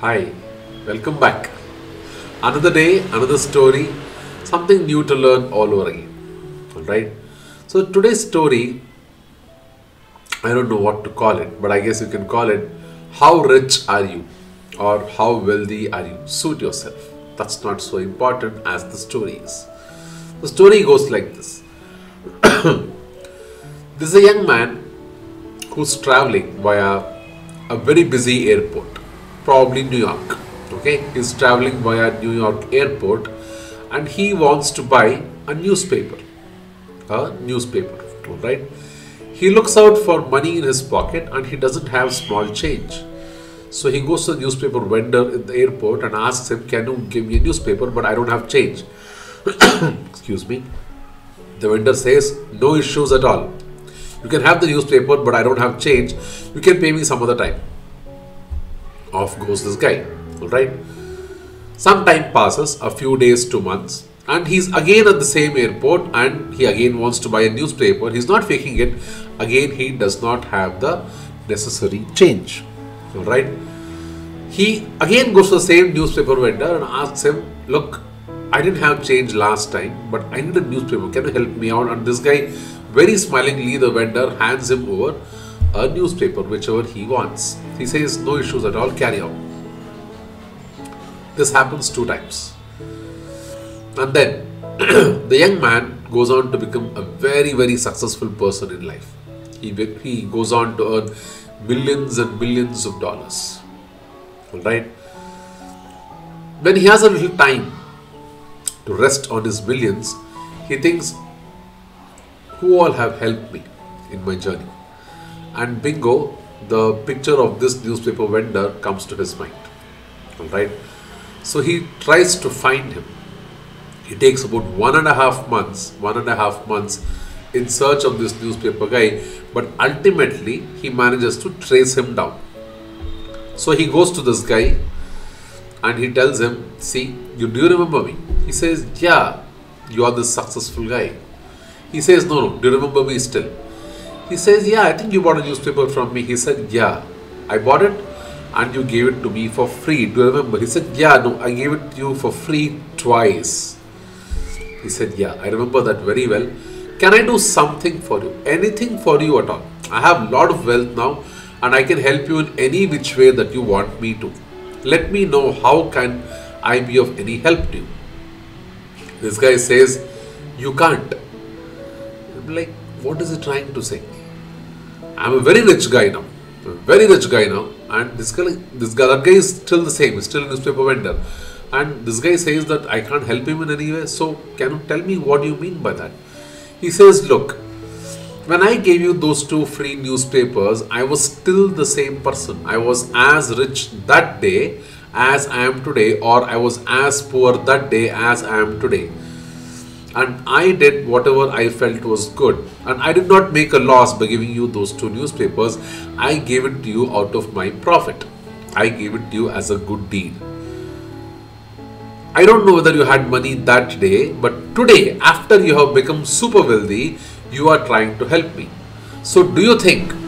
Hi, welcome back. Another day, another story, something new to learn all over again. Alright, so today's story, I don't know what to call it, but I guess you can call it How Rich Are You? Or How Wealthy Are You? Suit yourself. That's not so important as the story is. The story goes like this. This is a young man who's traveling via a very busy airport, probably New York. Okay, he's traveling via New York airport and he wants to buy a newspaper. Right? He looks out for money in his pocket and he doesn't have small change. So he goes to the newspaper vendor in the airport and asks him, "Can you give me a newspaper? But I don't have change." Excuse me. The vendor says, "No issues at all. You can have the newspaper, but I don't have change. You can pay me some other time." Off goes this guy. Alright. Some time passes, a few days to months, and he's again at the same airport and he again wants to buy a newspaper. He's not faking it. Again, he does not have the necessary change. Alright. He again goes to the same newspaper vendor and asks him, "Look, I didn't have change last time, but I need a newspaper. Can you help me out?" And this guy, very smilingly, the vendor hands him over a newspaper, whichever he wants. He says, "No issues at all, carry on." This happens 2 times. And then the young man goes on to become a very, very successful person in life. He goes on to earn millions and millions of dollars. Alright? When he has a little time to rest on his millions, he thinks, who all have helped me in my journey? And bingo, the picture of this newspaper vendor comes to his mind. Alright? So he tries to find him. He takes about 1.5 months in search of this newspaper guy, but ultimately he manages to trace him down. So he goes to this guy and he tells him, "See, do you remember me?" He says, "Yeah, you are this successful guy." He says, No, do you remember me still?" He says, "Yeah, I think you bought a newspaper from me." He said, "Yeah, I bought it and you gave it to me for free. Do you remember?" He said, "Yeah, no, I gave it to you for free twice." He said, "Yeah, I remember that very well. Can I do something for you? Anything for you at all? I have a lot of wealth now and I can help you in any which way that you want me to. Let me know, how can I be of any help to you?" This guy says, "You can't." I'm like, what is he trying to say? I'm a very rich guy now. And that guy is still the same. He's still a newspaper vendor. And this guy says that I can't help him in any way. So can you tell me what you mean by that? He says, "Look, when I gave you those 2 free newspapers, I was still the same person. I was as rich that day as I am today, or I was as poor that day as I am today. And I did whatever I felt was good. And I did not make a loss by giving you those 2 newspapers. I gave it to you out of my profit. I gave it to you as a good deed. I don't know whether you had money that day, but today, after you have become super wealthy, you are trying to help me. So do you think,"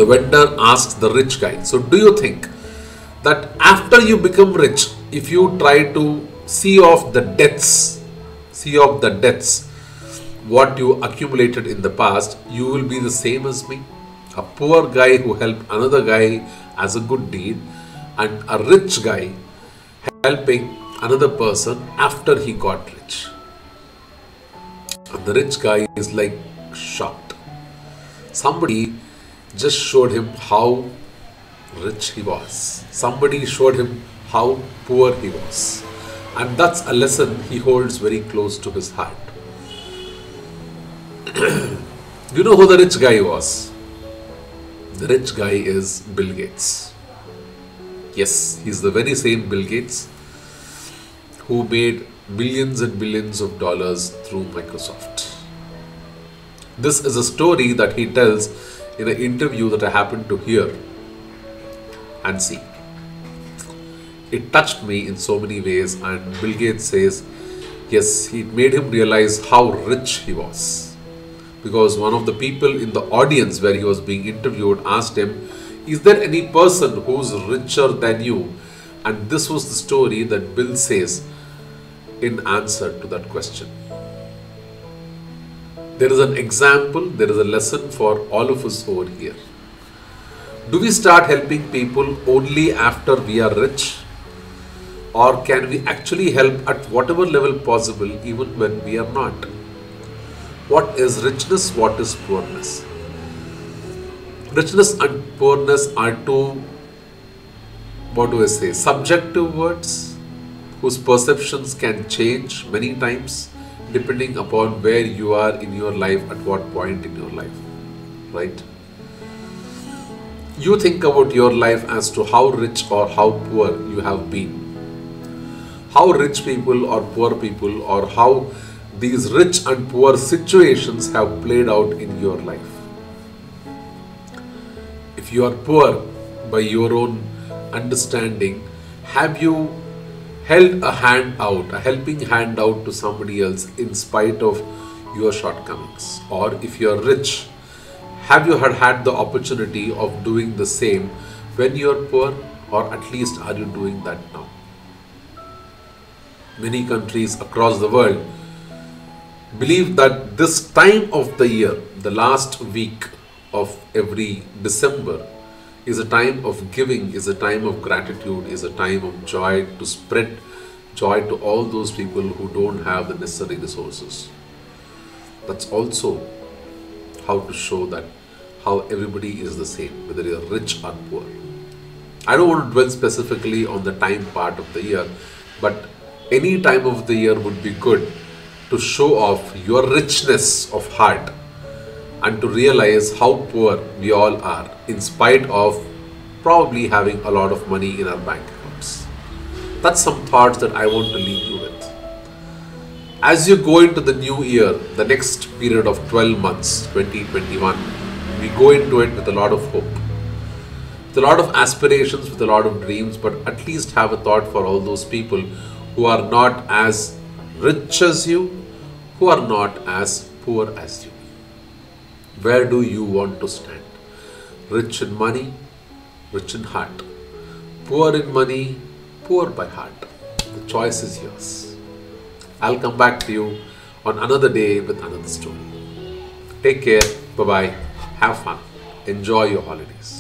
the vendor asks the rich guy, "so do you think that after you become rich, if you try to see off the debts, what you accumulated in the past, you will be the same as me? A poor guy who helped another guy as a good deed, and a rich guy helping another person after he got rich." And the rich guy is like shocked. Somebody just showed him how rich he was. Somebody showed him how poor he was. And that's a lesson he holds very close to his heart. You know who the rich guy was? The rich guy is Bill Gates. Yes, he's the very same Bill Gates who made millions and billions of dollars through Microsoft. This is a story that he tells in an interview that I happened to hear and see. It touched me in so many ways, and Bill Gates says, yes, it made him realize how rich he was. Because one of the people in the audience where he was being interviewed asked him, Is there any person who's richer than you? And this was the story that Bill says in answer to that question. There is an example, there is a lesson for all of us over here. Do we start helping people only after we are rich? Or can we actually help at whatever level possible even when we are not? What is richness? What is poorness? Richness and poorness are two, subjective words whose perceptions can change many times depending upon where you are in your life, at what point in your life, right? You think about your life as to how rich or how poor you have been. How rich people or poor people, or how these rich and poor situations have played out in your life. If you are poor by your own understanding, have you held a hand out, a helping hand out to somebody else in spite of your shortcomings? Or if you are rich, have you had the opportunity of doing the same when you are poor, or at least are you doing that now? Many countries across the world believe that this time of the year, the last week of every December, is a time of giving, is a time of gratitude, is a time of joy, to spread joy to all those people who don't have the necessary resources. That's also how to show that how everybody is the same, whether you're rich or poor. I don't want to dwell specifically on the time part of the year, but any time of the year would be good to show off your richness of heart and to realize how poor we all are, in spite of probably having a lot of money in our bank accounts. That's some thoughts that I want to leave you with. As you go into the new year, the next period of 12 months, 2021, we go into it with a lot of hope, with a lot of aspirations, with a lot of dreams, but at least have a thought for all those people who are not as rich as you, who are not as poor as you. Where do you want to stand? Rich in money, rich in heart. Poor in money, poor by heart. The choice is yours. I'll come back to you on another day with another story. Take care. Bye-bye. Have fun. Enjoy your holidays.